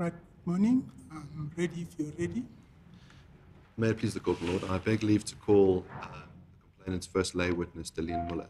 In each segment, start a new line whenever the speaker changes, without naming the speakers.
Right, good morning. I'm ready if you're ready.
May it please the court, my lord, I beg leave to call the complainant's first lay witness, Julius Malema.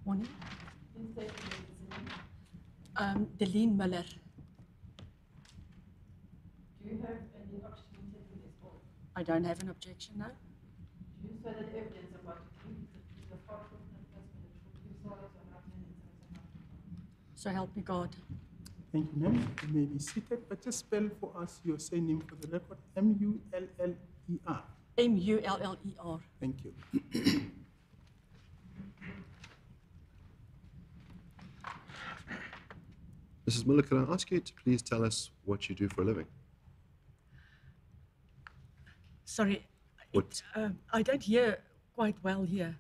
Morning. Delene Miller.
Do you have any objection to taking this oath?
I don't have an objection now.
Do you swear that the evidence about the case is the fact of the person that should give solace or not in
So help me God.
Thank you, ma'am. You may be seated, but just spell for us your surname for the record. M-U-L-L-E-R.
Mullerer.
Thank you.
Mrs. Muller, can I ask you to please tell us what you do for a living?
Sorry,
What?
I don't hear quite well here.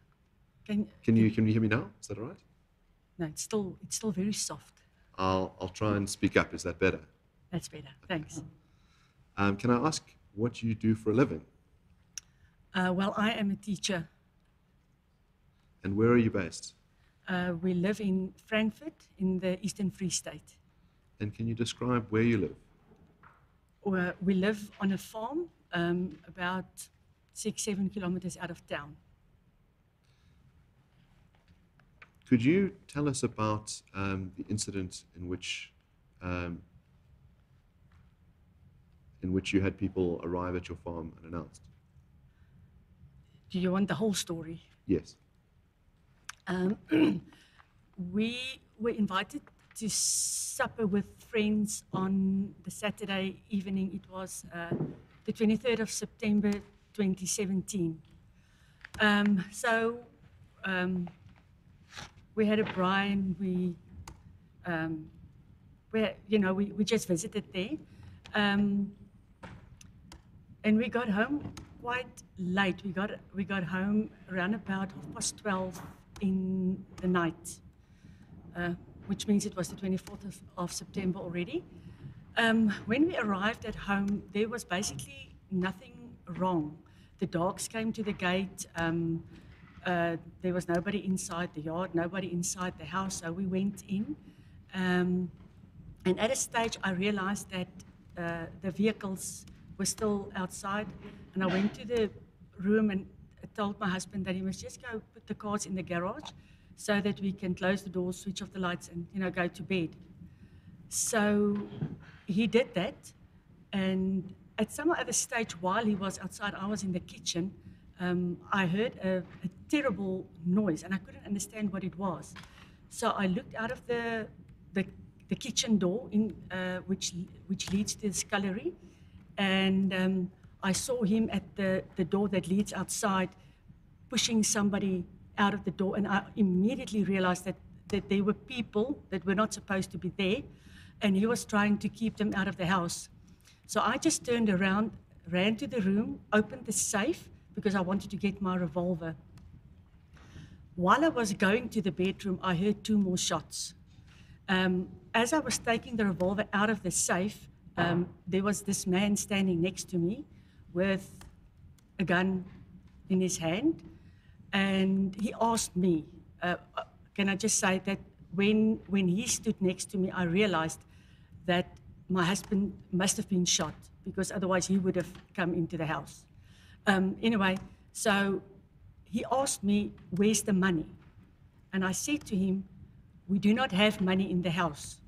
Can you hear me now? Is that all right?
No, it's still very soft.
I'll try and speak up. Is that better?
That's better. Thanks.
Can I ask what you do for a living?
Well, I am a teacher.
And where are you based?
We live in Frankfurt in the Eastern Free State.
And can you describe where you live?
We live on a farm about 6-7 kilometers out of town.
Could you tell us about the incident in which you had people arrive at your farm unannounced?
Do you want the whole story?
Yes.
We were invited to supper with friends on the Saturday evening. It was the 23rd of September 2017. We had a braai and we just visited there. And we got home quite late. We got home around about 12:30 in the night, which means it was the 24th of September already. When we arrived at home, there was basically nothing wrong. The dogs came to the gate. There was nobody inside the yard, nobody inside the house, so we went in. And at a stage, I realized that the vehicles were still outside, and I went to the room and told my husband that he must just go put the cars in the garage so that we can close the doors, switch off the lights, and go to bed. So he did that, and at some other stage while he was outside, I was in the kitchen. I heard a terrible noise, and I couldn't understand what it was. So I looked out of the kitchen door, which leads to the scullery, and I saw him at the door that leads outside, pushing somebody out of the door, and I immediately realized that there were people that were not supposed to be there, and he was trying to keep them out of the house. So I just turned around, ran to the room, opened the safe, because I wanted to get my revolver. While I was going to the bedroom, I heard 2 more shots. As I was taking the revolver out of the safe, there was this man standing next to me with a gun in his hand, and he asked me, can I just say that when he stood next to me, I realized that my husband must have been shot, because otherwise he would have come into the house. Anyway, so he asked me, where's the money? And I said to him, we do not have money in the house.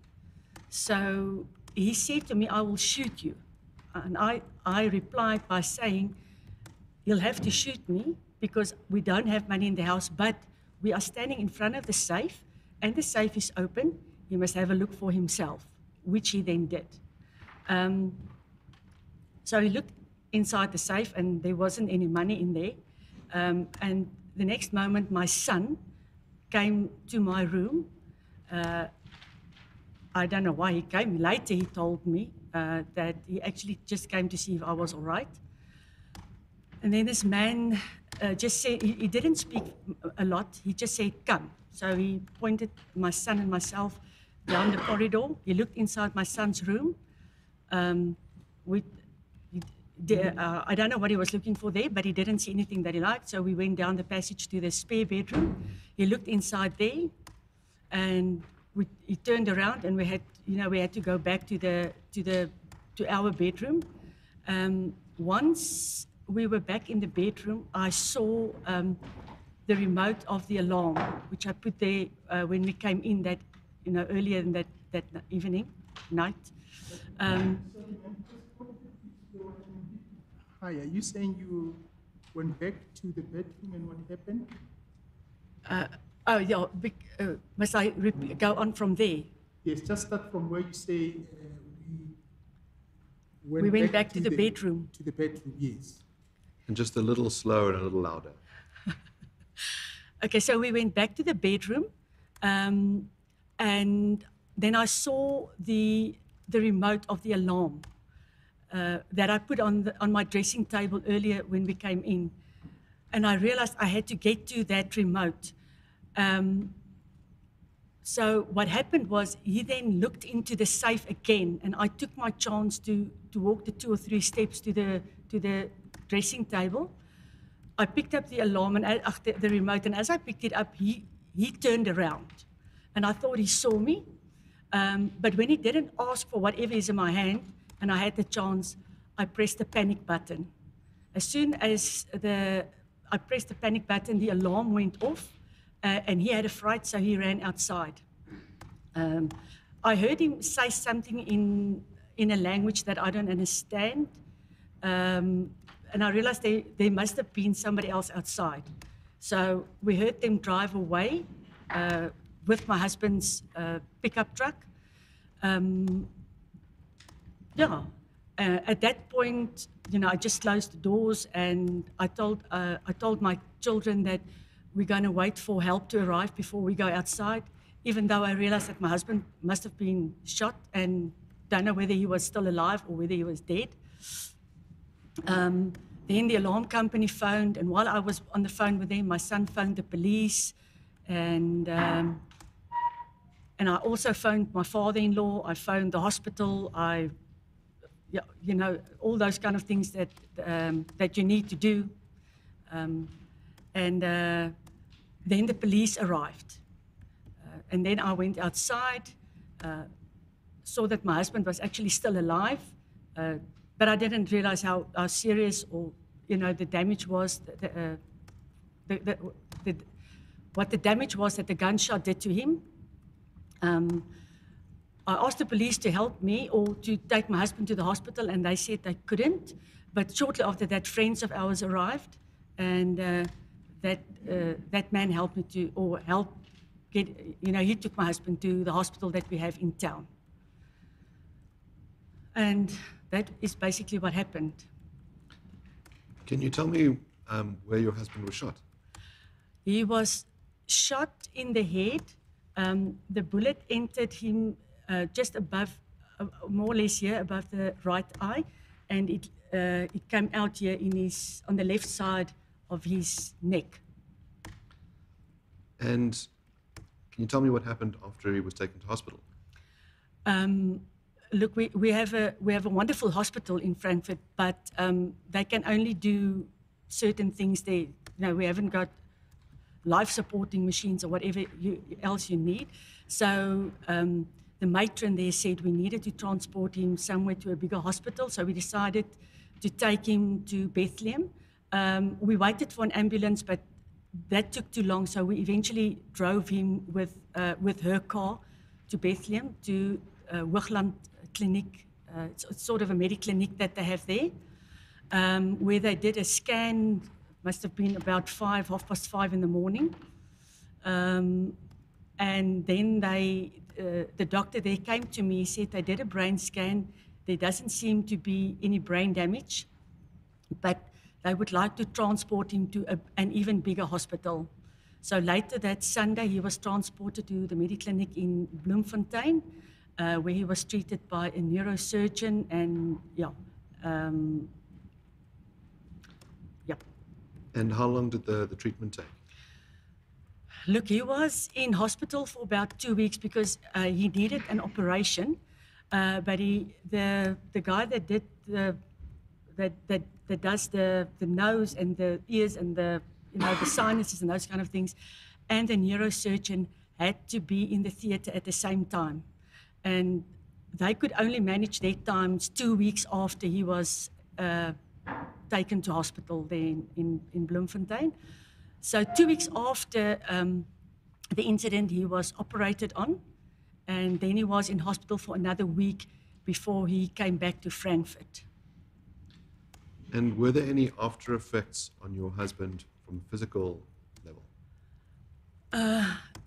So he said to me, I will shoot you. And I replied by saying, he'll have to shoot me because we don't have money in the house, but we are standing in front of the safe, and the safe is open. He must have a look for himself, which he then did. So he looked inside the safe, and there wasn't any money in there. And the next moment, my son came to my room. I don't know why he came. Later, he told me that he actually just came to see if I was all right. And then this man just said, he didn't speak a lot, he just said, come. So he pointed my son and myself down the corridor. He looked inside my son's room. I don't know what he was looking for there, but he didn't see anything that he liked. So we went down the passage to the spare bedroom. He looked inside there, and he turned around, and we had to go back to our bedroom. Once we were back in the bedroom, I saw the remote of the alarm, which I put there when we came in earlier in that night.
Hi, are you saying you went back to the bedroom and what happened?
Must I go on from there?
Yes, just start from where you say
we went back to the bedroom.
To the bedroom, yes.
And just a little slower and a little louder.
Okay, so we went back to the bedroom, and then I saw the remote of the alarm that I put on my dressing table earlier when we came in, and I realized I had to get to that remote. So what happened was he then looked into the safe again, and I took my chance to walk the 2 or 3 steps to the dressing table. I picked up the alarm and the remote, and as I picked it up, he turned around, and I thought he saw me. But when he didn't ask for whatever is in my hand, and I had the chance, I pressed the panic button. As soon as I pressed the panic button, the alarm went off, and he had a fright, so he ran outside. I heard him say something in a language that I don't understand, and I realized there must have been somebody else outside. So we heard them drive away with my husband's pickup truck. At that point, I just closed the doors, and I told my children that we're going to wait for help to arrive before we go outside, even though I realized that my husband must have been shot and don't know whether he was still alive or whether he was dead. Then the alarm company phoned, and while I was on the phone with them, my son phoned the police, and I also phoned my father-in-law. I phoned the hospital. All those kind of things that you need to do. Then the police arrived. And then I went outside, saw that my husband was actually still alive, but I didn't realize how serious or, the damage was, what the damage was that the gunshot did to him. I asked the police to help me or to take my husband to the hospital, and they said they couldn't. But shortly after that, friends of ours arrived, and that man helped me he took my husband to the hospital that we have in town. And that is basically what happened.
Can you tell me where your husband was shot?
He was shot in the head. The bullet entered him just above, more or less here, above the right eye, and it came out here on the left side of his neck. And can you tell me what happened after he was taken to hospital? Look, we have a wonderful hospital in Frankfurt, but they can only do certain things there. We haven't got life supporting machines or whatever else you need. So the matron there said we needed to transport him somewhere to a bigger hospital. So we decided to take him to Bethlehem. We waited for an ambulance, but that took too long. So we eventually drove him with her car to Bethlehem, to Hoogland Clinic. It's sort of a mediclinic that they have there, where they did a scan. Must have been about 5:30 in the morning. And then the doctor there came to me, he said they did a brain scan. There doesn't seem to be any brain damage, but they would like to transport him to an even bigger hospital. So later that Sunday, he was transported to the Mediclinic in Bloemfontein, where he was treated by a neurosurgeon, and
And how long did the treatment take?
Look, he was in hospital for about 2 weeks because he needed an operation, but the guy that did that does the nose and the ears and the the sinuses and those kind of things, and the neurosurgeon had to be in the theatre at the same time, and they could only manage their times 2 weeks after he was taken to hospital there in Bloemfontein. So 2 weeks after the incident, he was operated on, and then he was in hospital for another week before he came back to Frankfurt.
And were there any after effects on your husband from a physical level?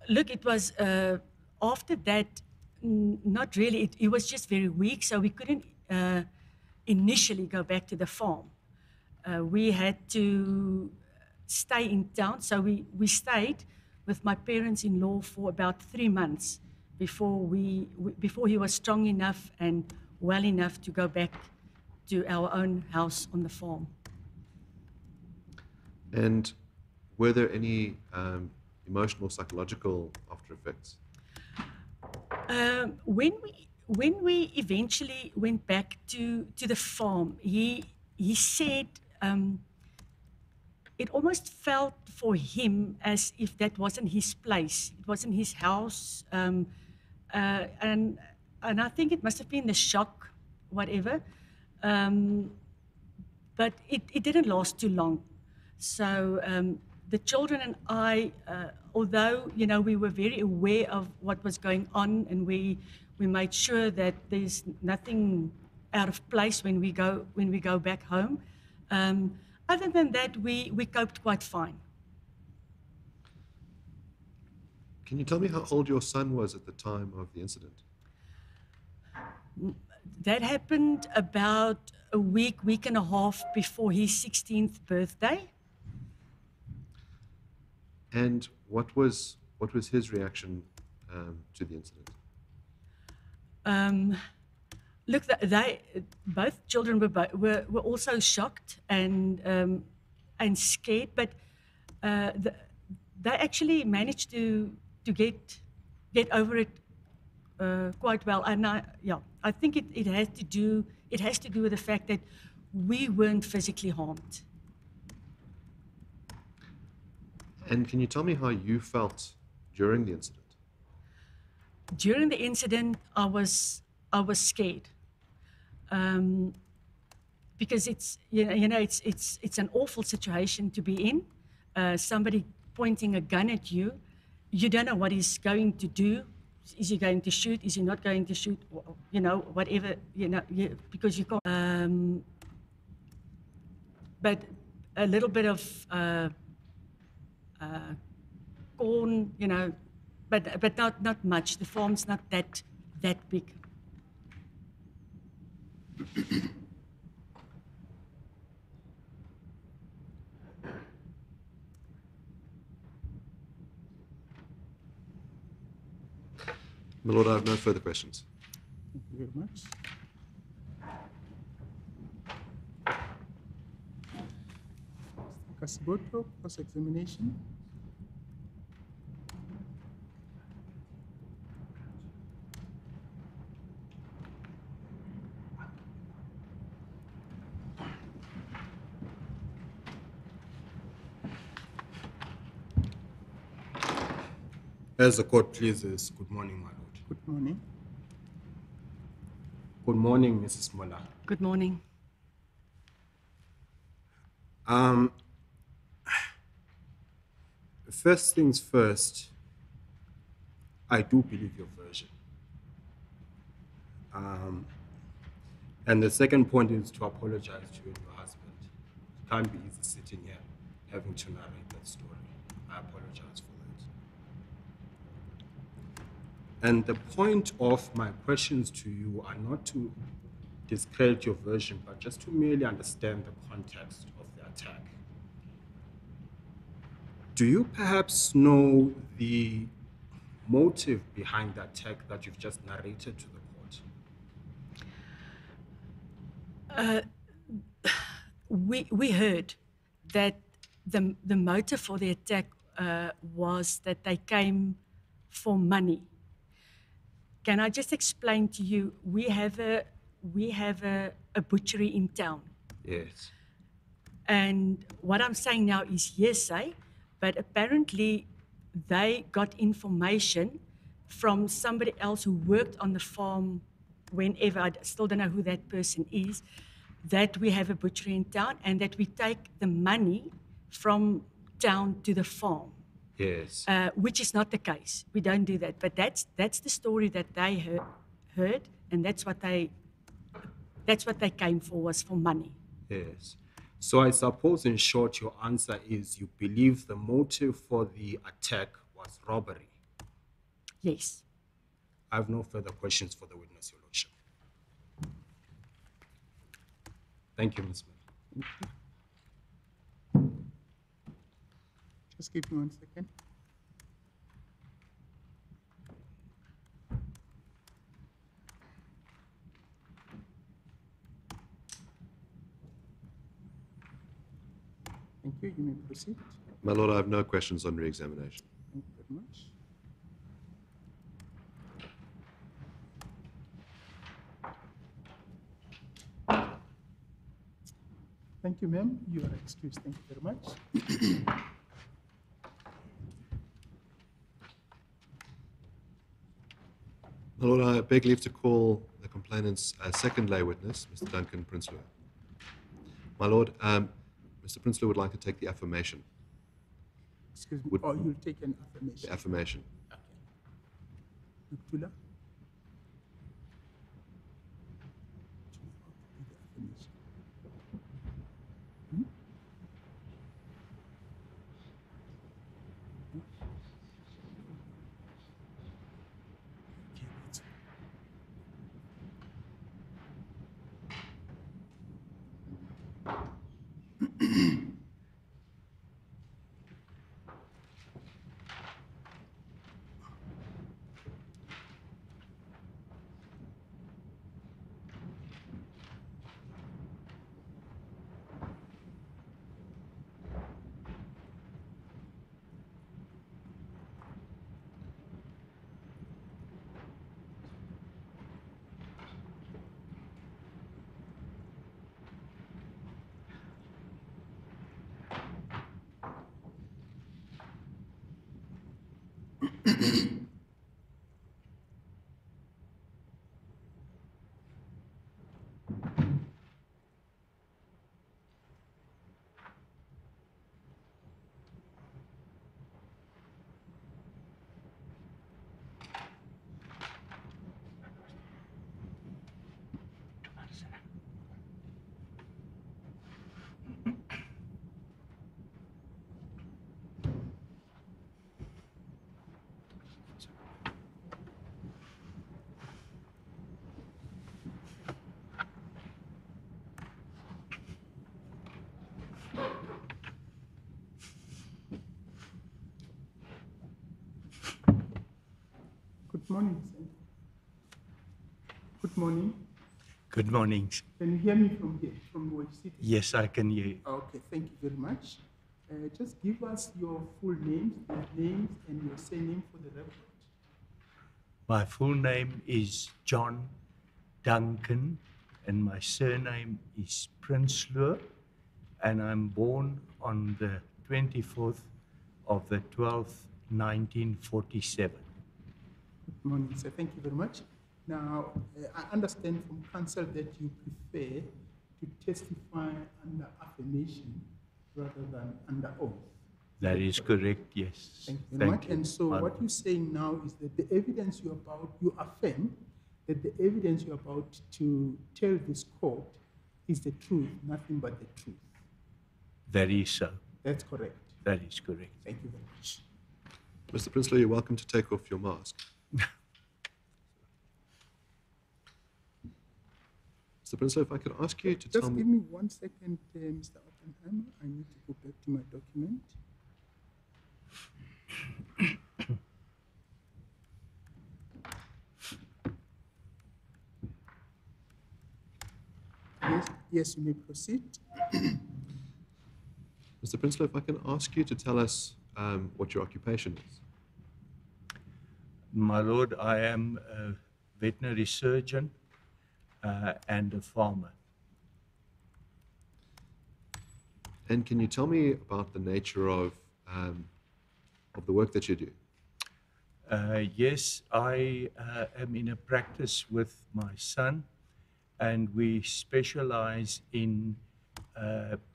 Look, it was after that, not really. He was just very weak, so we couldn't initially go back to the farm. We had to stay in town, so we stayed with my parents-in-law for about 3 months before he was strong enough and well enough to go back to our own house on the farm.
And were there any emotional, psychological after effects?
When we eventually went back to the farm, he said it almost felt for him as if that wasn't his place, it wasn't his house, and I think it must have been the shock, whatever, but it didn't last too long. So the children and I, although we were very aware of what was going on, and we made sure that there's nothing out of place when we go back home. Other than that, we coped quite fine.
Can you tell me how old your son was at the time of the incident?
That happened about a week and a half before his 16th birthday.
And what was his reaction to the incident?
Look, both children were also shocked and scared, but they actually managed to get over it quite well. And I think it has to do with the fact that we weren't physically harmed.
And can you tell me how you felt during the incident?
During the incident, I was scared, because it's an awful situation to be in. Somebody pointing a gun at you, you don't know what he's going to do. Is he going to shoot? Is he not going to shoot? Whatever. Because you can't. But a little bit of corn, but not much. The farm's not that big.
My Lord, I have no further questions.
Thank you very much. Kasiboto, cross-examination.
As the court pleases, good morning, my lord.
Good morning.
Good morning, Mrs. Muller.
Good morning.
First things first, I do believe your version. And the second point is to apologize to you and your husband. It can't be easy sitting here having to narrate that story. I apologize for that. And the point of my questions to you are not to discredit your version, but just to merely understand the context of the attack. Do you perhaps know the motive behind the attack that you've just narrated to the court?
We heard that the motive for the attack was that they came for money. Can I just explain to you? We have a butchery in town,
Yes.
and what I'm saying now is hearsay, but apparently they got information from somebody else who worked on the farm whenever, I still don't know who that person is, that we have a butchery in town and that we take the money from town to the farm.
Yes.
Which is not the case. We don't do that. But that's the story that they heard, and that's what they came for, was for money.
Yes. So I suppose, in short, your answer is you believe the motive for the attack was robbery.
Yes.
I have no further questions for the witness, Your Lordship. Thank you, Ms. Smith.
Just give me 1 second. Thank you. You may proceed.
My Lord, I have no questions on re-examination.
Thank you very much. Thank you, ma'am. You are excused. Thank you very much.
My Lord, I beg leave to call the complainant's second lay witness, Mr. Duncan Prinsloo. My Lord, Mr. Prinsloo would like to take the affirmation.
Excuse me. Or you'll take an
The
affirmation.
affirmation.
Dr. The affirmation. Okay, that's Good morning, sir. Good morning.
Good morning.
Can you hear me from here, from where you sit?
Yes, I can hear you.
Okay, thank you very much. Just give us your full names, and your surname for the record.
My full name is John Duncan, and my surname is Prinsloo, and I'm born on the 24th of the 12th, 1947.
Good morning, sir. Thank you very much. Now, I understand from counsel that you prefer to testify under affirmation rather than under oath.
That is correct, yes.
Thank you very much. And so
My
what you're saying now is that the evidence you affirm that the evidence you're about to tell this court is the truth, nothing but the truth.
That is so.
That's correct.
That is correct.
Thank you very much.
Mr. Prinsloo, you're welcome to take off your mask. Mr. Prinsloo, if I could ask you to tell
Just
me...
give me 1 second, Mr. Oppenheimer. I need to go back to my document. Yes, you may proceed.
Mr. Mr. Prinsloo, if I can ask you to tell us what your occupation is.
My lord, I am a veterinary surgeon and a farmer.
And can you tell me about the nature of the work that you do?
Yes, I am in a practice with my son, and we specialize in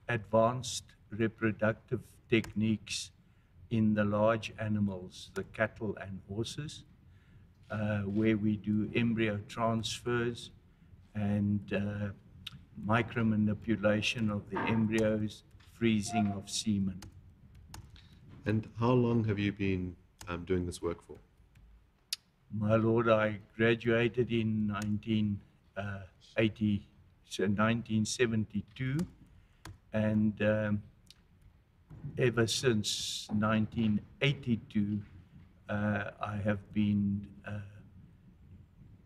advanced reproductive techniques in the large animals, the cattle and horses, where we do embryo transfers and micromanipulation of the embryos, freezing of semen.
And how long have you been doing this work for?
My lord, I graduated in 1972, and ever since 1982, I have been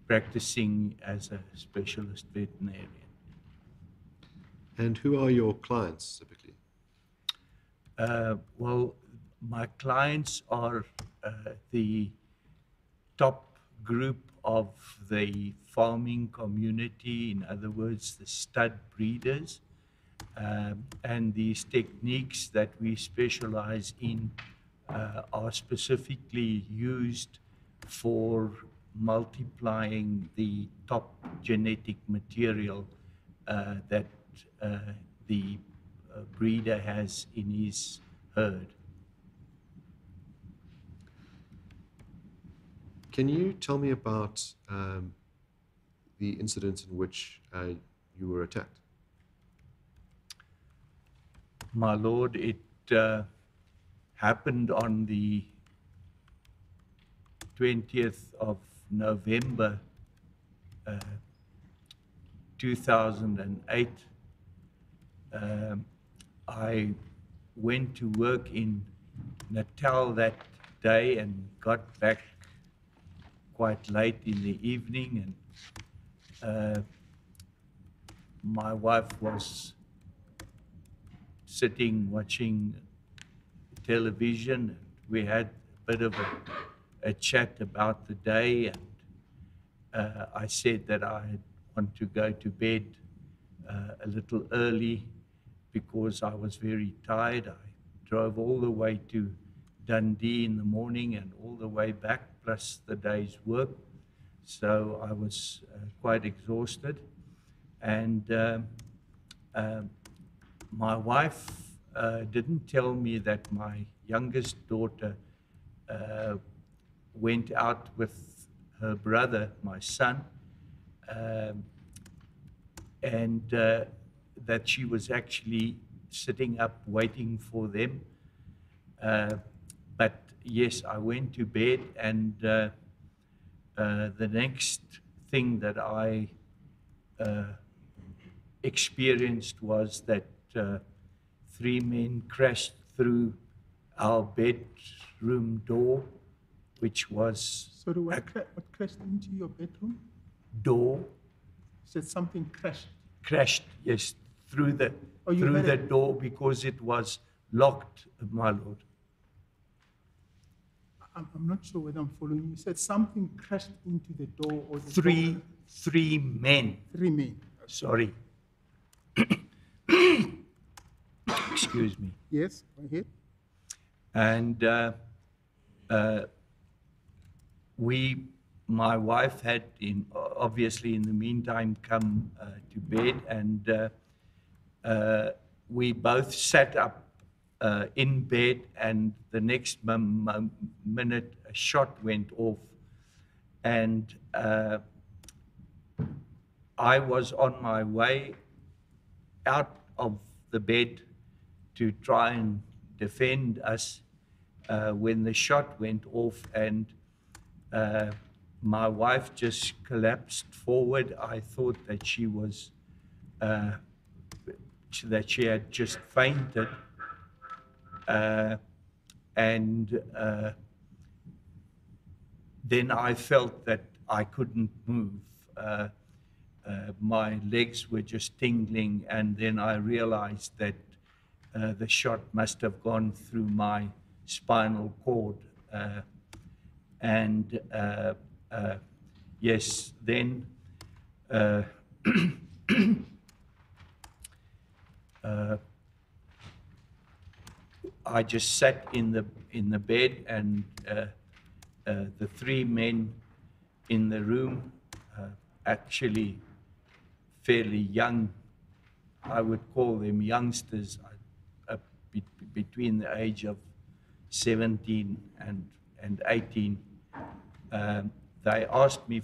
practicing as a specialist veterinarian.
And who are your clients typically?
Well, my clients are the top group of the farming community, in other words, the stud breeders. And these techniques that we specialize in are specifically used for multiplying the top genetic material that the breeder has in his herd.
Can you tell me about the incident in which you were attacked?
My lord, it happened on the 20th of November 2008. I went to work in Natal that day and got back quite late in the evening, and my wife was sitting watching television. We had a bit of a chat about the day, and I said that I want to go to bed a little early because I was very tired. I drove all the way to Dundee in the morning and all the way back, plus the day's work. So I was quite exhausted. And my wife didn't tell me that my youngest daughter went out with her brother, my son, and that she was actually sitting up waiting for them. But yes, I went to bed, and the next thing that I experienced was that 3 men crashed through our bedroom door, which was
Sorry, what crashed into your bedroom?
door.
You said something crashed.
Crashed, yes, through the door because it was locked, my lord.
I'm not sure whether I'm following you. You said something crashed into the door or the
Three
door.
men.
3 men.
Sorry. Excuse me.
Yes, go ahead.
And my wife had obviously in the meantime come to bed, and we both sat up in bed, and the next minute a shot went off, and I was on my way out of the bed to try and defend us when the shot went off, and my wife just collapsed forward. I thought that she was that she had just fainted, and then I felt that I couldn't move. My legs were just tingling, and then I realized that the shot must have gone through my spinal cord. And yes, then I just sat in the bed, and the three men in the room, actually fairly young, I would call them youngsters, between the age of 17 and 18. They asked me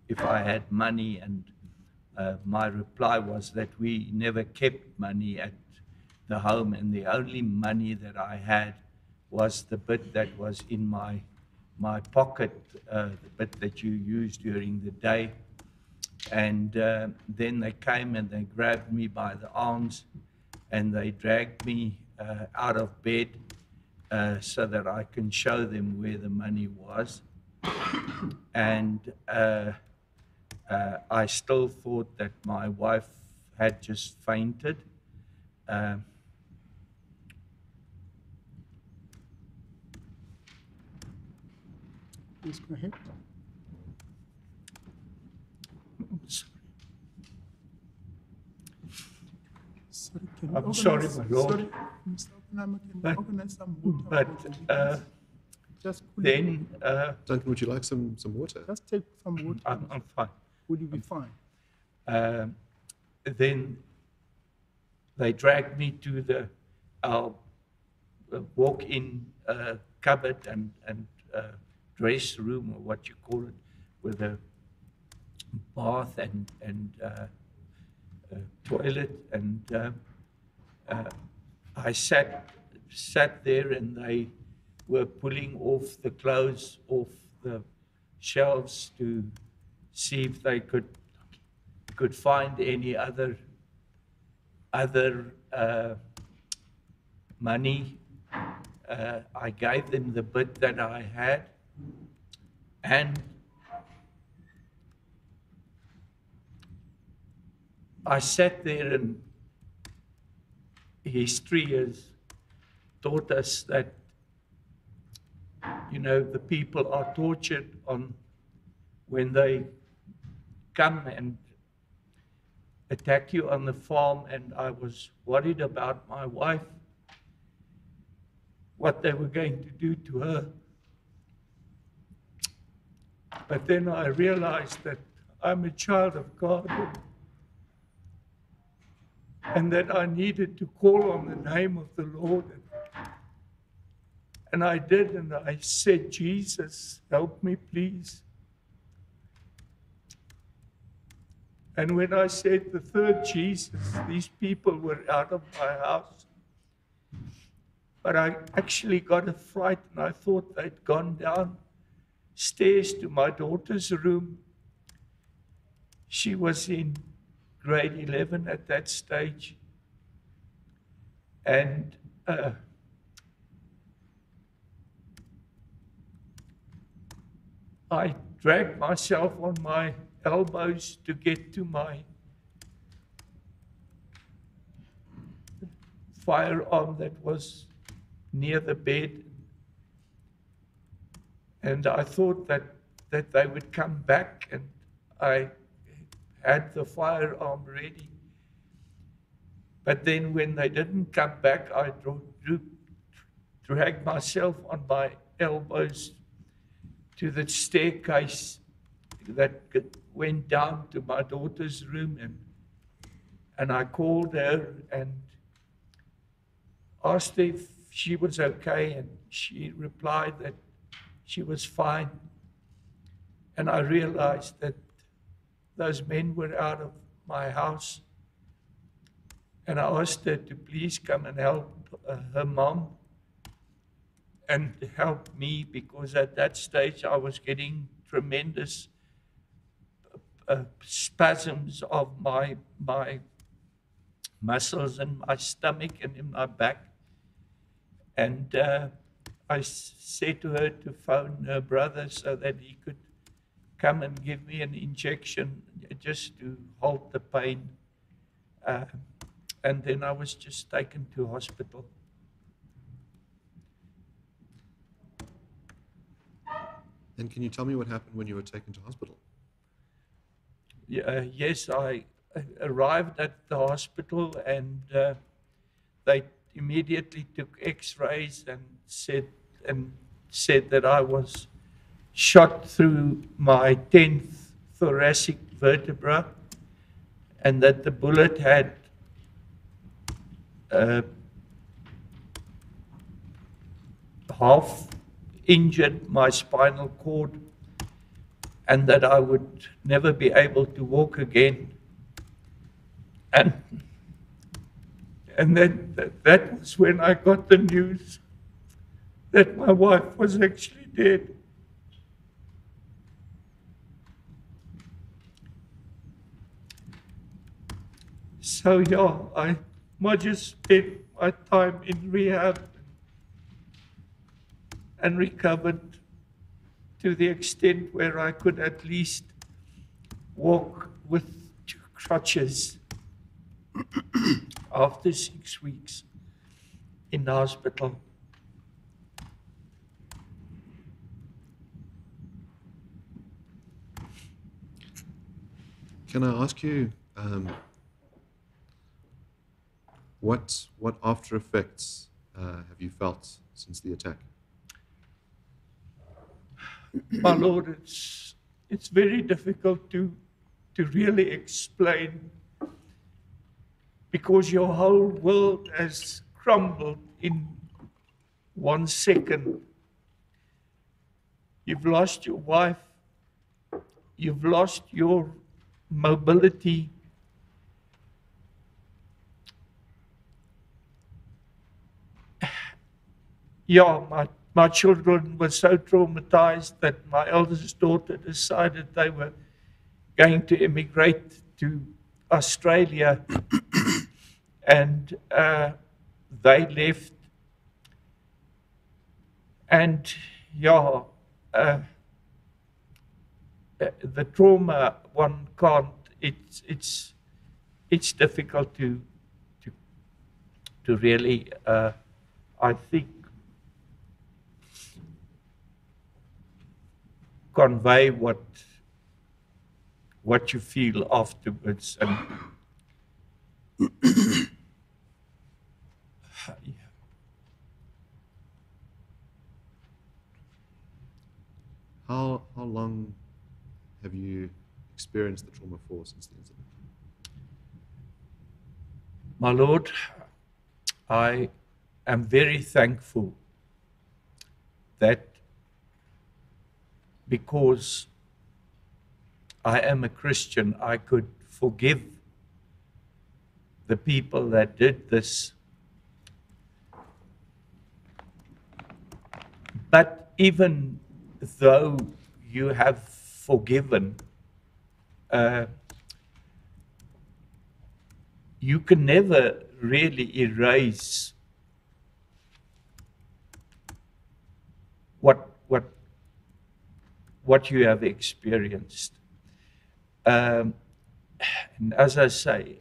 if I had money, and my reply was that we never kept money at the home, and the only money that I had was the bit that was in my pocket, the bit that you use during the day. And then they came and they grabbed me by the arms and they dragged me out of bed so that I can show them where the money was. And I still thought that my wife had just fainted.
Please go ahead. Sorry, can you
I'm sorry,
organize-
my lord.
Sorry, Mr. Okunama, can you
But-
organize some water?
But
for the just cool it.
then
Duncan, would you like some water?
Just take some water.
I'm fine.
Will you be fine?
Then they dragged me to our walk-in cupboard and dress room, or what you call it, with a bath and toilet. And I sat there, and they were pulling off the clothes off the shelves to see if they could find any other money. I gave them the bit that I had, and I sat there, and history has taught us that, you know, the people are tortured when they come and attack you on the farm. And I was worried about my wife, what they were going to do to her. But then I realized that I'm a child of God, and that I needed to call on the name of the Lord. And I did, and I said, Jesus, help me, please. And when I said the third Jesus, these people were out of my house. But I actually got a fright, and I thought they'd gone downstairs to my daughter's room. She was in grade 11 at that stage. And I dragged myself on my elbows to get to my firearm that was near the bed. And I thought that they would come back, and I had the firearm ready. But then when they didn't come back, I dragged myself on my elbows to the staircase that went down to my daughter's room, and I called her and asked her if she was okay, and she replied that she was fine. And I realized that those men were out of my house, and I asked her to please come and help her mom and help me, because at that stage I was getting tremendous spasms of my muscles in my stomach and in my back. And I said to her to phone her brother so that he could come and give me an injection just to halt the pain. and then I was just taken to hospital.
And can you tell me what happened when you were taken to hospital?
Yes, I arrived at the hospital, and they immediately took X-rays and said that I was shot through my 10th thoracic vertebra, and that the bullet had half injured my spinal cord, and that I would never be able to walk again. And then that was when I got the news that my wife was actually dead. So yeah, I might just spend my time in rehab and recovered to the extent where I could at least walk with 2 crutches after 6 weeks in the hospital.
Can I ask you, what after effects have you felt since the attack?
My Lord, it's very difficult to really explain, because your whole world has crumbled in 1 second. You've lost your wife, you've lost your mobility, my children were so traumatized that my eldest daughter decided they were going to immigrate to Australia, and they left. And the trauma, one can't. It's difficult to really, I think, convey what you feel afterwards. And
How long have you experienced the trauma for since the incident?
My Lord, I am very thankful that because I am a Christian, I could forgive the people that did this. But even though you have forgiven, you can never really erase what you have experienced. And as I say,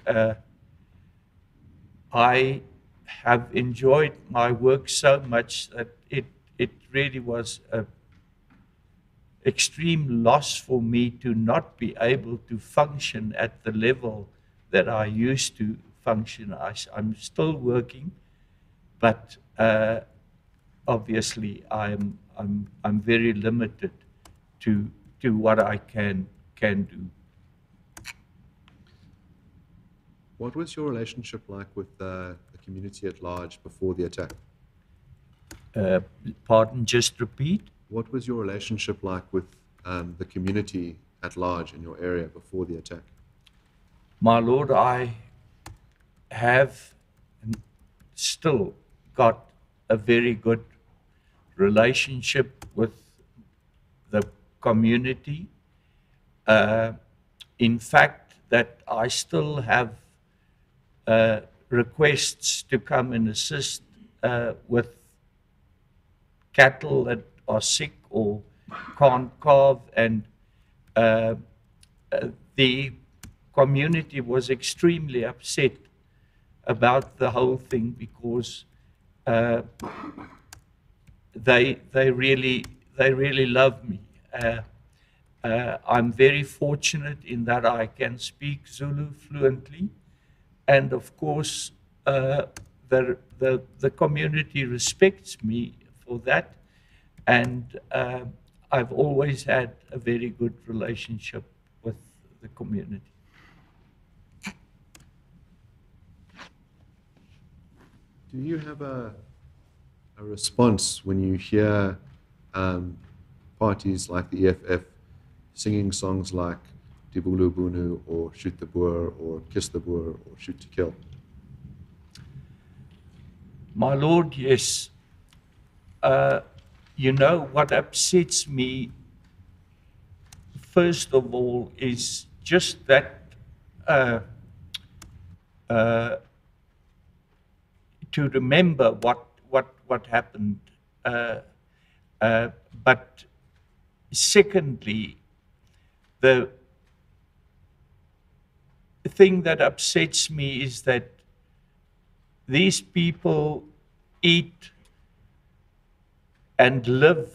I have enjoyed my work so much that it really was an extreme loss for me to not be able to function at the level that I used to function. I'm still working, but obviously I'm very limited to what I can do.
What was your relationship like with the community at large before the attack?
Pardon, just repeat?
What was your relationship like with the community at large in your area before the attack?
My Lord, I have still got a very good relationship with the community. In fact, that I still have requests to come and assist with cattle that are sick or can't calve, and the community was extremely upset about the whole thing because they really love me. I'm very fortunate in that I can speak Zulu fluently, and of course the community respects me for that, and I've always had a very good relationship with the community.
Do you have a response when you hear parties like the EFF singing songs like Dibulu Bunu or Shoot the Boer or Kiss the Boer or Shoot to Kill?
My Lord, yes. You know, what upsets me, first of all, is just that to remember what happened. But secondly, the thing that upsets me is that these people eat and live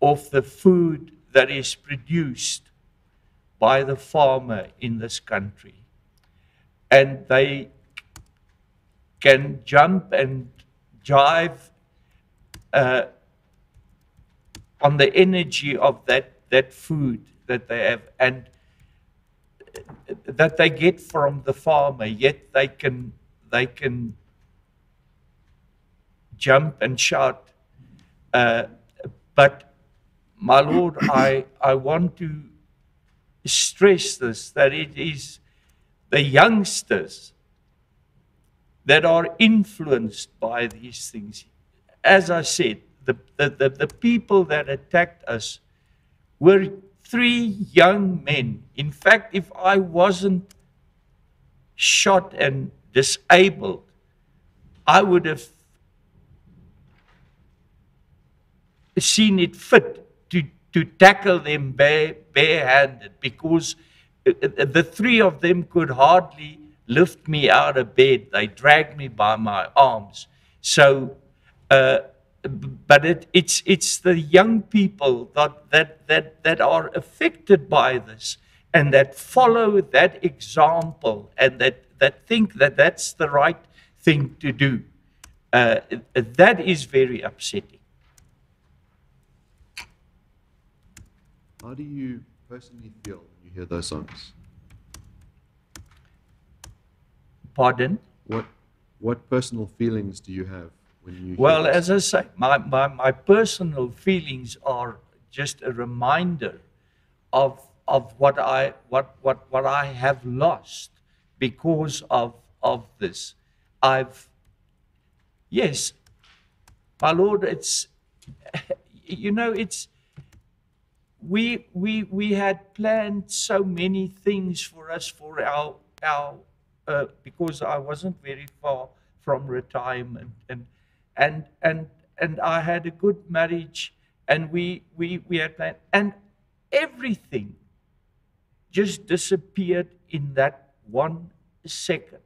off the food that is produced by the farmer in this country. And they can jump and jive on the energy of that food that they have and that they get from the farmer, yet they can jump and shout. But my Lord, I want to stress this, that it is the youngsters that are influenced by these things. As I said, the people that attacked us were 3 young men. In fact, if I wasn't shot and disabled, I would have seen it fit to tackle them barehanded, because the 3 of them could hardly lift me out of bed. They dragged me by my arms. So, but it's the young people that are affected by this and that follow that example and that think that that's the right thing to do. That is very upsetting.
How do you personally feel when you hear those songs?
Pardon?
What personal feelings do you have when you hear
Well,
this?
as I say, my personal feelings are just a reminder of what I have lost because of this. Yes, my Lord, it's, you know, it's, we had planned so many things for us, for our because I wasn't very far from retirement, and I had a good marriage, and we had planned, and everything just disappeared in that 1 second.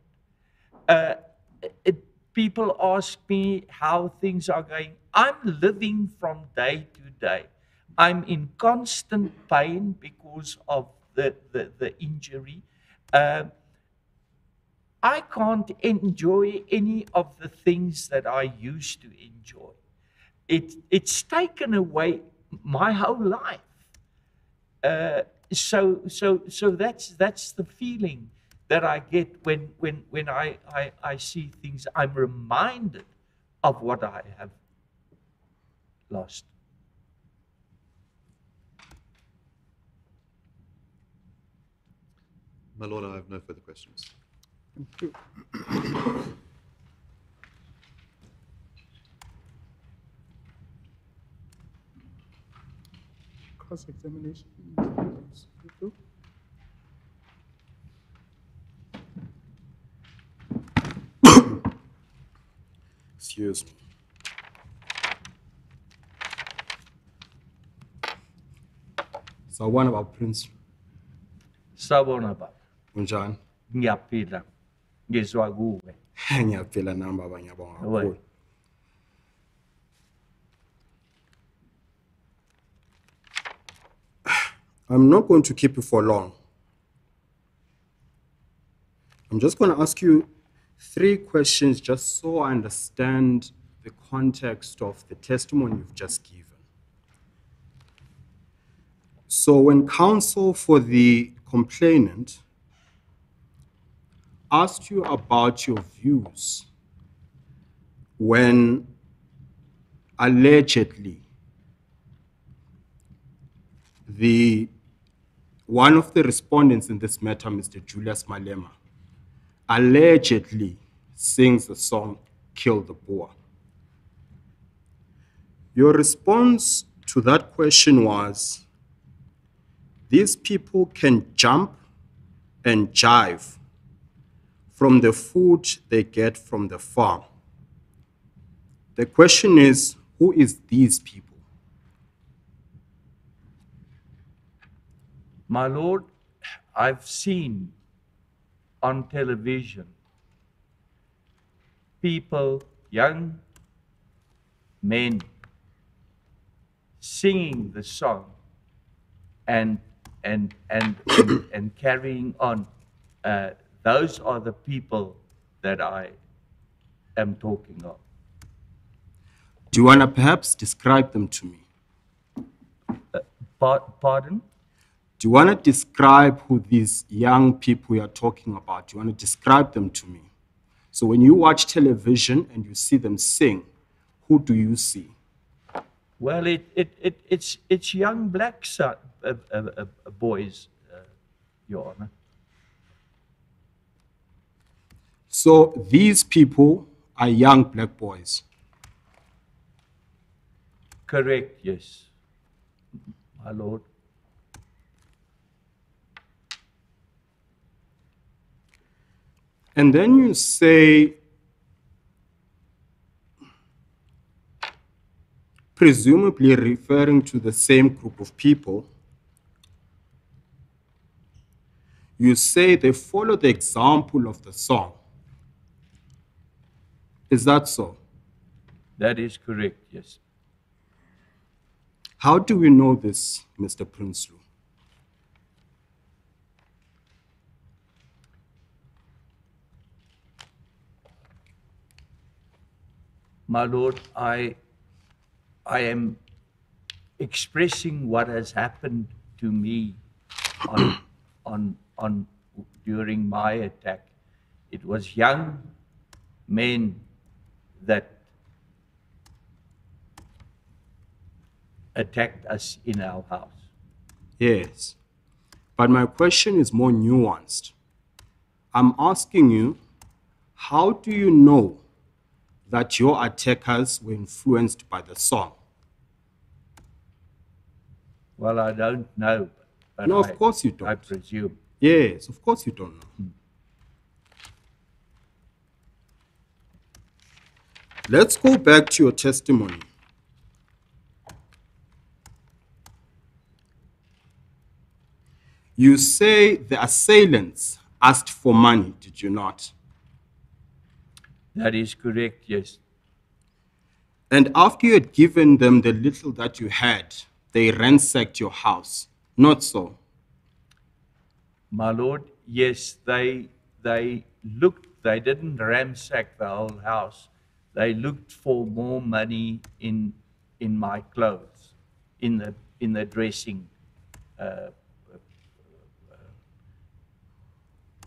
People ask me how things are going. I'm living from day to day. I'm in constant pain because of the injury. I can't enjoy any of the things that I used to enjoy. It's taken away my whole life. So that's the feeling that I get when I see things. I'm reminded of what I have lost.
My Lord, I have no further questions.
Thank you. Cross-examination.
Excuse me. Sawubona baba Prince.
Sawubona baba.
Unjani?
Ngiyaphila. ngizwa kuwe.
Ngiyaphila nami baba, ngiyabonga
Away.
kakhulu. I'm not going to keep you for long. I'm just going to ask you 3 questions just so I understand the context of the testimony you've just given. So when counsel for the complainant asked you about your views when allegedly one of the respondents in this matter, Mr. Julius Malema, allegedly sings the song Kill the Boer. Your response to that question was, these people can jump and jive from the food they get from the farm. The question is, who is these people?
My Lord, I've seen on television people, young men, singing the song and carrying on. Those are the people that I am talking of.
Do you want to perhaps describe them to me?
Pardon?
Do you want to describe who these young people you're talking about? Do you want to describe them to me? So when you watch television and you see them sing, who do you see?
Well, it's young black boys, Your Honor.
So these people are young black boys.
Correct, yes, my Lord.
And then you say, presumably referring to the same group of people, you say they follow the example of the song. Is that so?
That is correct, yes.
How do we know this, Mr. Prinsloo?
My Lord, I am expressing what has happened to me during my attack. It was young men that attacked us in our house.
Yes, but my question is more nuanced. I'm asking you, how do you know that your attackers were influenced by the song?
Well, I don't know. But
No, of course you don't.
I presume.
Yes, of course you don't know. Let's go back to your testimony. You say the assailants asked for money, did you not?
That is correct, yes.
And after you had given them the little that you had, they ransacked your house, not so?
My Lord, yes, they looked, they didn't ransack the whole house. They looked for more money in my clothes, in the dressing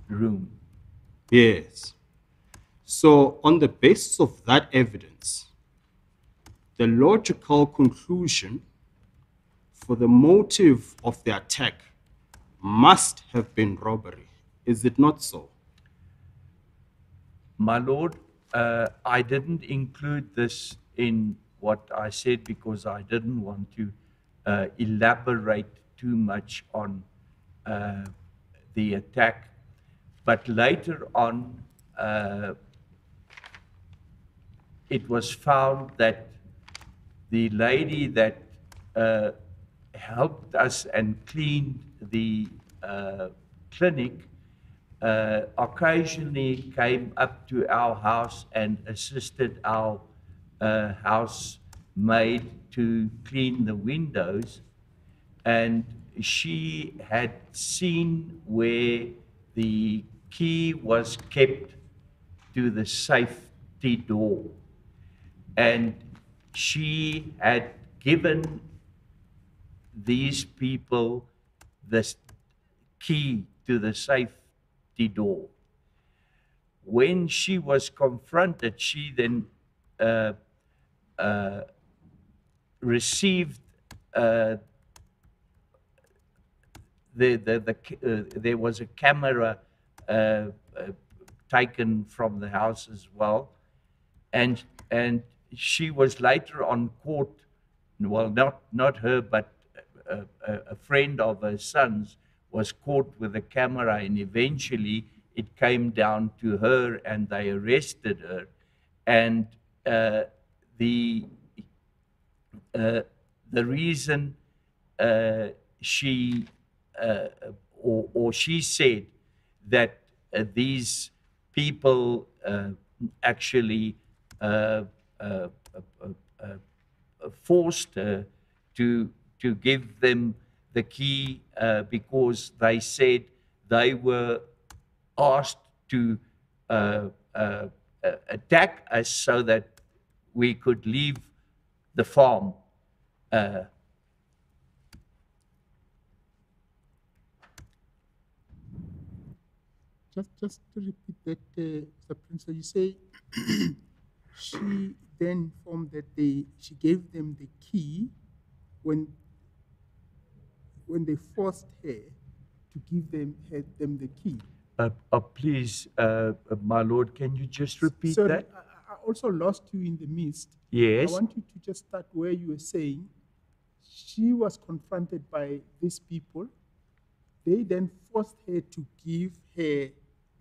room.
Yes. So on the basis of that evidence, the logical conclusion for the motive of the attack must have been robbery. Is it not so?
My Lord, I didn't include this in what I said because I didn't want to elaborate too much on the attack. But later on, it was found that the lady that helped us and cleaned the clinic occasionally came up to our house and assisted our housemaid to clean the windows. And she had seen where the key was kept to the safety door. And she had given these people the key to the safety door. When she was confronted, she then received there was a camera taken from the house as well, and she was later on caught. Well, not her, but a friend of her son's was caught with a camera, and eventually it came down to her, and they arrested her, and the reason she or she said that these people actually forced her to give them the key because they said they were asked to attack us so that we could leave the farm.
Just to repeat that, Mr. Prince, so you say she then informed that she gave them the key when they forced her to give them the key.
Please, my lord, can you just repeat
Sorry,
that?
I also lost you in the midst.
Yes.
I want you to just start where you were saying she was confronted by these people. They then forced her to give her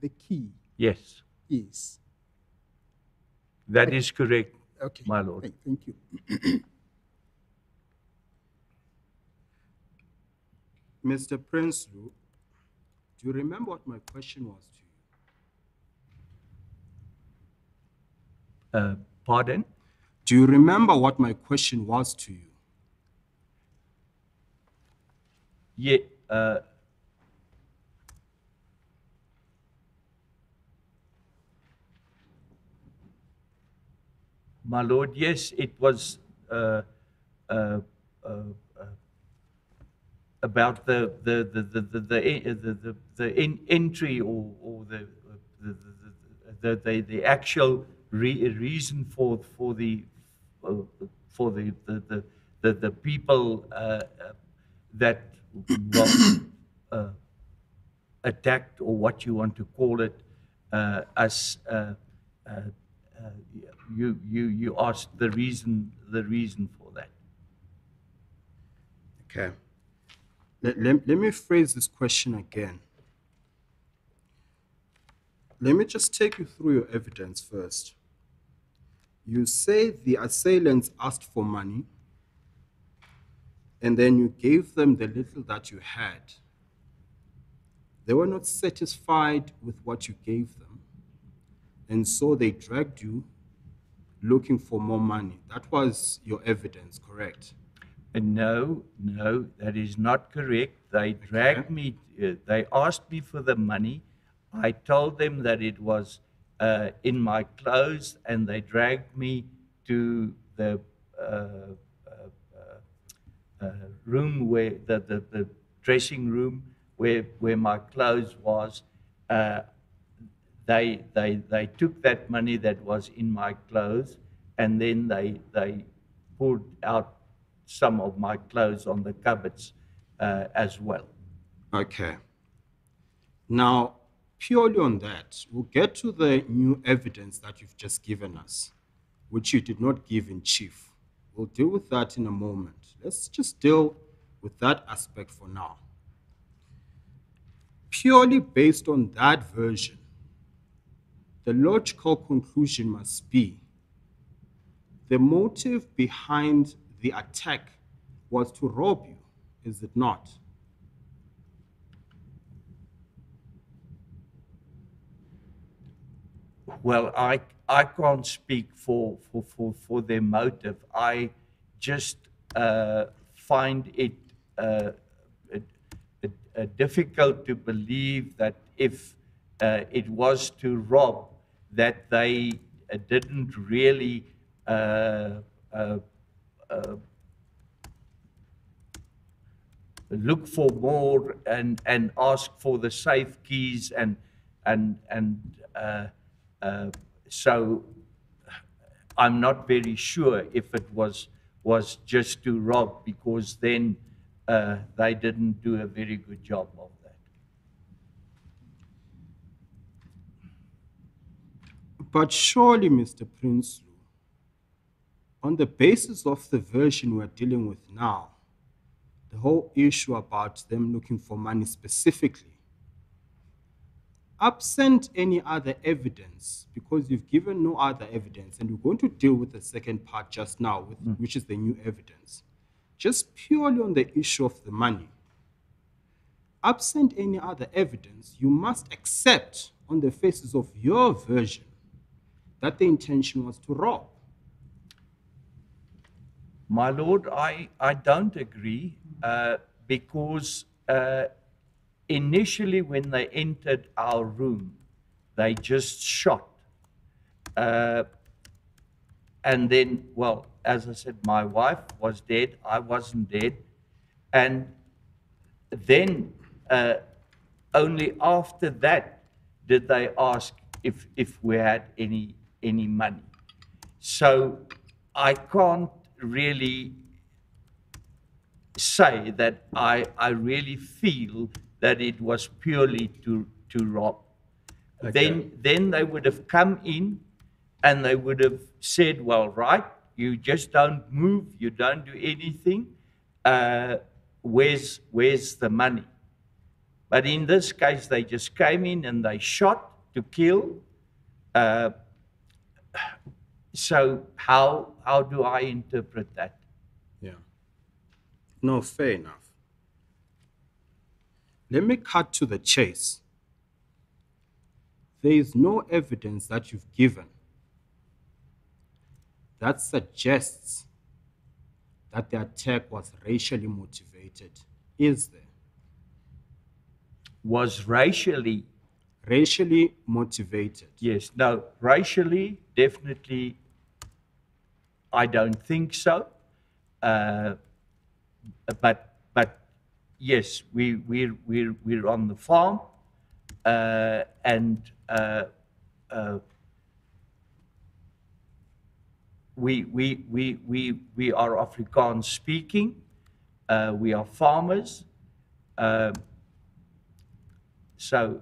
the key.
Yes,
Yes.
that is correct,
Okay.
my lord.
Thank you.
Mr. Prinsloo, do you remember what my question was to you?
Pardon?
Do you remember what my question was to you?
Yeah, my lord, yes, it was about the entry or the actual reason for the people that attacked, or what you want to call it, us. You asked the reason for that.
Okay. Let me phrase this question again. Let me just take you through your evidence first. You say the assailants asked for money, and then you gave them the little that you had. They were not satisfied with what you gave them, and so they dragged you looking for more money. That was your evidence, correct?
No, that is not correct. They dragged me, they asked me for the money. I told them that it was in my clothes, and they dragged me to the room where the dressing room where my clothes was. They took that money that was in my clothes, and then they pulled out some of my clothes on the cupboards as well.
Okay. Now, purely on that, we'll get to the new evidence that you've just given us, which you did not give in chief. We'll deal with that in a moment. Let's just deal with that aspect for now. Purely based on that version, the logical conclusion must be the motive behind the attack was to rob you, is it not?
Well, I can't speak for their motive. I just find it difficult to believe that if it was to rob, that they didn't really look for more and ask for the safe keys and so I'm not very sure if it was just to rob, because then they didn't do a very good job of that.
But surely, Mr. Prinsloo, on the basis of the version we're dealing with now, the whole issue about them looking for money specifically, absent any other evidence, because you've given no other evidence, and we're going to deal with the second part just now, which is the new evidence, just purely on the issue of the money, absent any other evidence, you must accept on the basis of your version that the intention was to rob.
My lord, I don't agree, because initially when they entered our room, they just shot. And then, well, as I said, my wife was dead, I wasn't dead. And then only after that did they ask if we had any money. So I can't really say that I really feel that it was purely to rob.
Okay.
Then they would have come in and they would have said, well, right, you just don't move, you don't do anything, where's the money? But in this case, they just came in and they shot to kill. So how do I interpret that?
Yeah. No, fair enough. Let me cut to the chase. There is no evidence that you've given that suggests that the attack was racially motivated, is there?
Was racially?
Racially motivated.
Yes. No, racially, definitely, I don't think so. But yes, we're on the farm, and we are Afrikaans speaking. We are farmers. So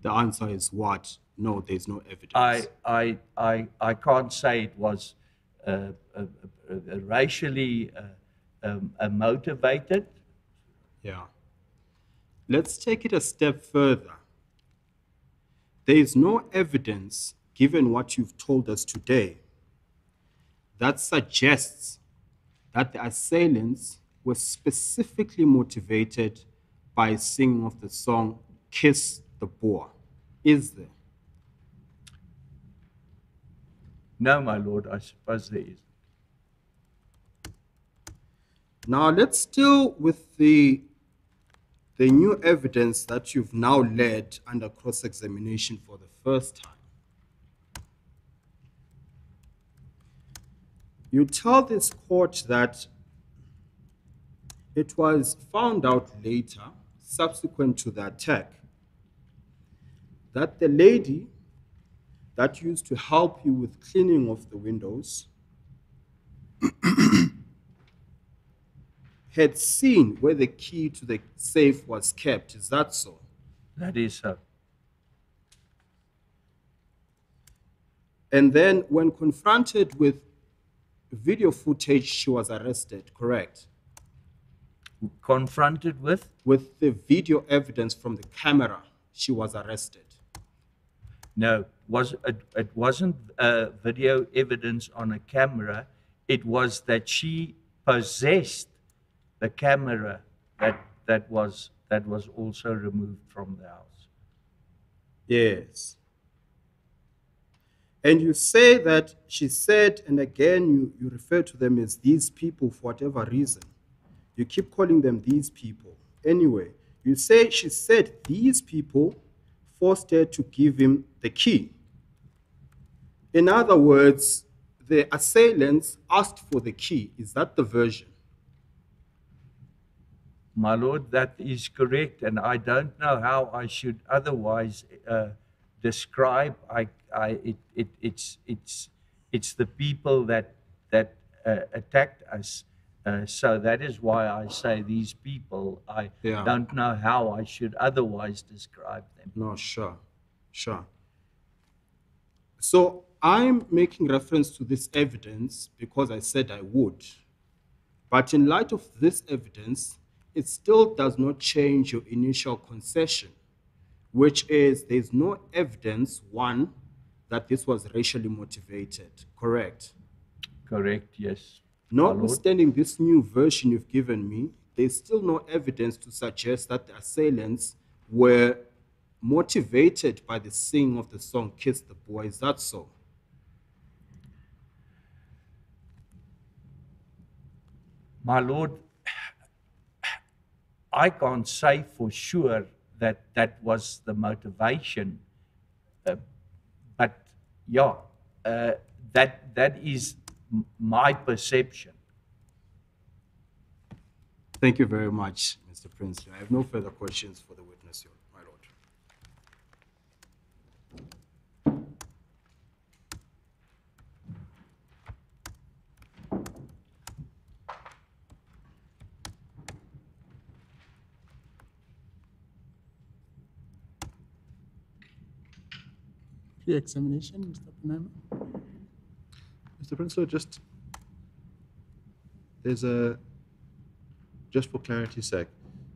the answer is what? No, there's no evidence.
I can't say it was racially motivated.
Yeah. Let's take it a step further. There is no evidence, given what you've told us today, that suggests that the assailants were specifically motivated by singing of the song Kiss the Boer. Is there?
No, my lord, I suppose there is.
Now let's deal with the new evidence that you've now led under cross-examination for the first time. You tell this court that it was found out later, subsequent to the attack, that the lady that used to help you with cleaning of the windows had seen where the key to the safe was kept. Is that so?
That is so.
And then when confronted with video footage, she was arrested, correct?
Confronted with?
With the video evidence from the camera, she was arrested.
No, it wasn't video evidence on a camera. It was that she possessed the camera that was also removed from the house.
Yes. And you say that she said, and again you refer to them as these people for whatever reason. You keep calling them these people. Anyway, you say she said these people forced her to give him the key. In other words, the assailants asked for the key. Is that the version?
My lord, that is correct, and I don't know how I should otherwise describe. It's the people that attacked us. So that is why I say these people. I don't know how I should otherwise describe them.
No, sure. So I'm making reference to this evidence because I said I would. But in light of this evidence, it still does not change your initial concession, which is there's no evidence, one, that this was racially motivated, correct?
Correct, yes.
Notwithstanding this new version you've given me, there's still no evidence to suggest that the assailants were motivated by the singing of the song Kiss the Boy. Is that so?
My lord, I can't say for sure that that was the motivation, but yeah, that is my perception.
Thank you very much, Mr. Prince. I have no further questions for the witness, my lord.
Re-examination, Mr. Panama.
Mr. Prinsloo, just for clarity's sake,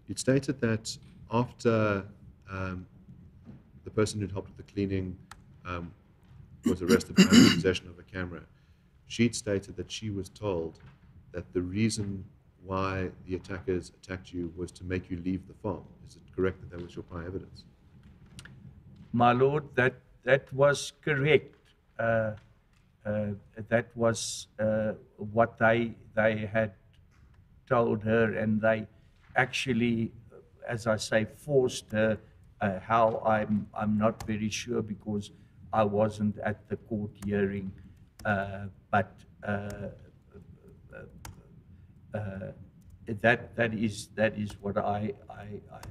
you'd stated that after the person who'd helped with the cleaning was arrested for having possession of a camera, she'd stated that she was told that the reason why the attackers attacked you was to make you leave the farm. Is it correct that that was your prior evidence?
My lord, that was correct. That was what they had told her, and they actually, as I say, forced her. How I'm not very sure because I wasn't at the court hearing, but that is what I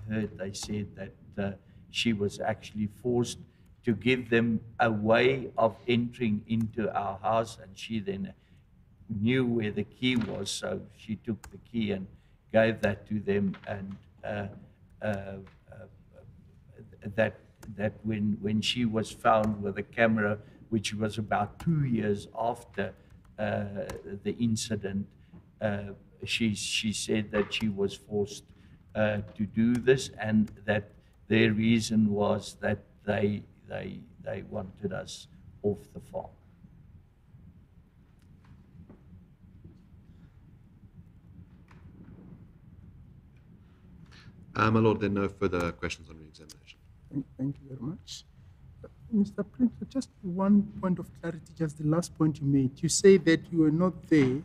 heard. They said that she was actually forced to give them a way of entering into our house, and she then knew where the key was, so she took the key and gave that to them, and that when she was found with a camera, which was about 2 years after the incident, she said that she was forced to do this, and that their reason was that they wanted us off the farm.
My lord, there are no further questions on re-examination.
Thank you very much. Mr. Prince, just one point of clarity, just the last point you made. You say that you were not there.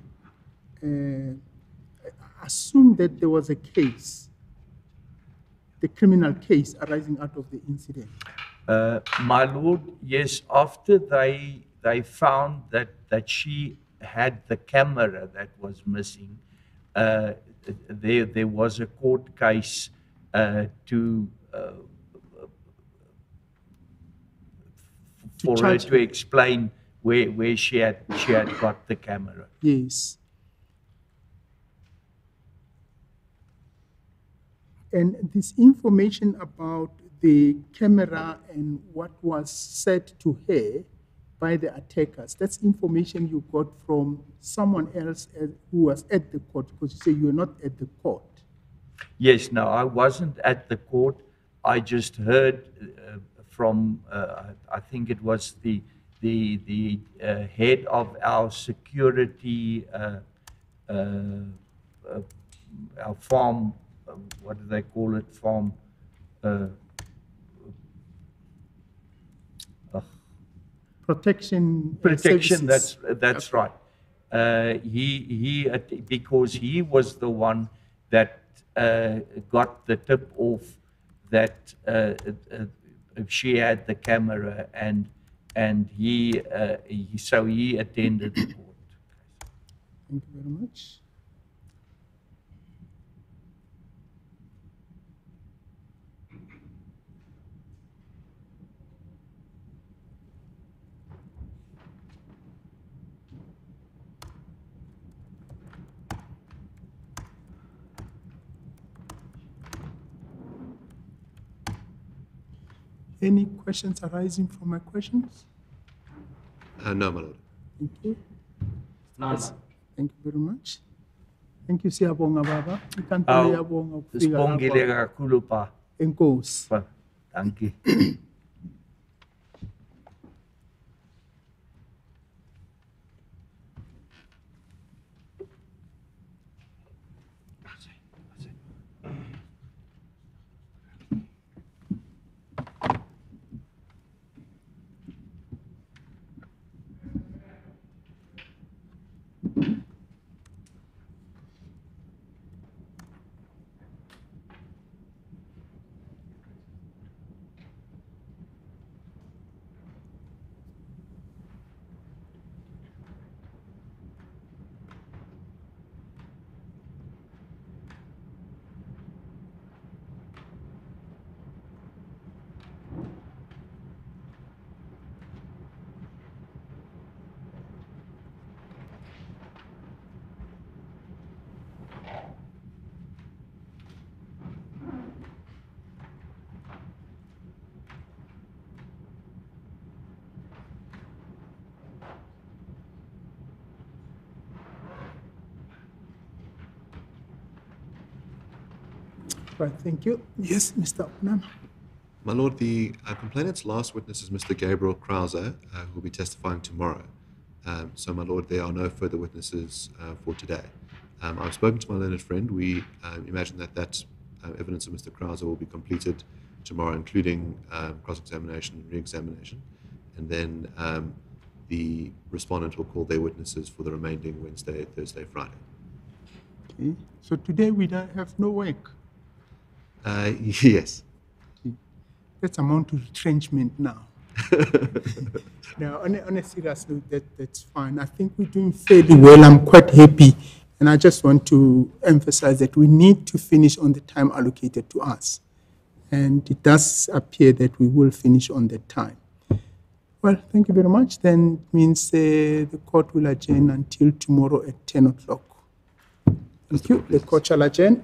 Assume that there was a case, the criminal case arising out of the incident.
My lord, yes, after they found that she had the camera that was missing, there was a court case for her to explain where she had got the camera.
Yes. And this information about the camera and what was said to her by the attackers, that's information you got from someone else who was at the court, because you say you were not at the court.
Yes, no, I wasn't at the court. I just heard from, I think it was the head of our security, our farm, what do they call it, farm,
Protection.
Protection.
Services.
That's right. Because he was the one that got the tip off that she had the camera, and he attended the court.
Thank you very much. Any questions arising from my questions?
No, my lord.
Thank you. Yes. Thank you very much. Thank you, Siyabonga Baba. Inkantolo iyabonga ukufika
Sibongile
lapha.
kakhulu pa.
Enkosi.
Thank you.
Right, thank you. Yes, Mr. Opnam.
My lord, the complainant's last witness is Mr. Gabriel Krause, who will be testifying tomorrow. So, my lord, there are no further witnesses for today. I've spoken to my learned friend. We imagine that evidence of Mr. Krause will be completed tomorrow, including cross-examination and re-examination. And then the respondent will call their witnesses for the remaining Wednesday, Thursday, Friday.
Okay. So today we don't have no work.
Yes.
That's amount to retrenchment now. Now, on a serious note, that's fine. I think we're doing fairly well. I'm quite happy. And I just want to emphasize that we need to finish on the time allocated to us. And it does appear that we will finish on that time. Well, thank you very much. Then it means the court will adjourn until tomorrow at 10 o'clock. Thank you. The court shall adjourn.